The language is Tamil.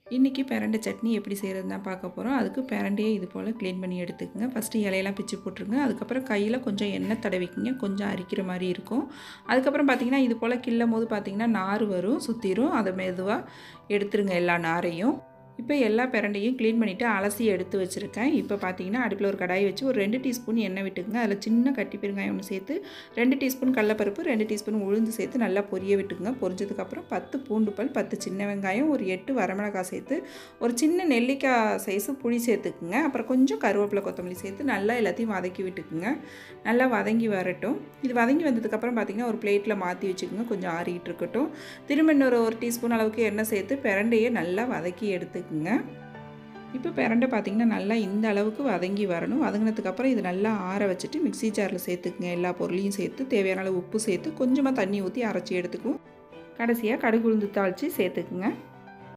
இன்றைக்கி பிரண்டை சட்னி எப்படி செய்கிறது தான் பார்க்க போகிறோம். அதுக்கு பிரண்டையை இது போல் க்ளீன் பண்ணி எடுத்துக்கங்க. ஃபஸ்ட்டு இலையெல்லாம் பிச்சு போட்டுருங்க. அதுக்கப்புறம் கையில் கொஞ்சம் எண்ணெய் தடவிக்கிங்க, கொஞ்சம் அரிக்கிற மாதிரி இருக்கும். அதுக்கப்புறம் பார்த்திங்கன்னா இது போல் கிள்ளும் போது பார்த்திங்கன்னா நார் வரும், சுற்றிரும். அதை மெதுவாக எடுத்துருங்க எல்லா நாரையும். இப்போ எல்லா பிரண்டையும் க்ளீன் பண்ணிவிட்டு அலசி எடுத்து வச்சுருக்கேன். இப்போ பார்த்தீங்கன்னா அடுப்பில் ஒரு கடாய் வச்சு ஒரு 2 டீஸ்பூன் எண்ணெய் விட்டுக்குங்க. அதில் சின்ன கட்டி பெருங்காயம் ஒன்று சேர்த்து 2 டீஸ்பூன் கடலப்பருப்பு, 2 டீஸ்பூன் உளுந்து சேர்த்து நல்லா பொரிய விட்டுக்குங்க. பொரிஞ்சதுக்கப்புறம் 10 பூண்டு பல், 10 சின்ன வெங்காயம், ஒரு 8 வரமிளகாய் சேர்த்து ஒரு சின்ன நெல்லிக்காய் சைஸு புளி சேர்த்துக்குங்க. அப்புறம் கொஞ்சம் கருவேப்பிலை, கொத்தமல்லி சேர்த்து நல்லா எல்லாத்தையும் வதக்கி விட்டுக்குங்க. நல்லா வதங்கி வரட்டும். இது வதங்கி வந்ததுக்கப்புறம் பார்த்திங்கன்னா ஒரு பிளேட்டில் மாற்றி வச்சுக்கோங்க. கொஞ்சம் ஆறிட்டு இருக்கட்டும். திரும்ப இன்னொரு 1 டீஸ்பூன் அளவுக்கு எண்ணெய் சேர்த்து பிரண்டையை நல்லா வதக்கி எடுத்துக்குங்க. இப்போ பிரண்டை பார்த்திங்கன்னா நல்லா இந்த அளவுக்கு வதங்கி வரணும். வதங்கினதுக்கப்புறம் இது நல்லா ஆற வச்சுட்டு மிக்ஸி ஜாரில் சேர்த்துக்குங்க. எல்லா பொருளையும் சேர்த்து தேவையான அளவு உப்பு சேர்த்து கொஞ்சமாக தண்ணி ஊற்றி அரைச்சி எடுத்துக்குவோம். கடைசியாக கடுகு உளுந்து தாளித்து சேர்த்துக்குங்க.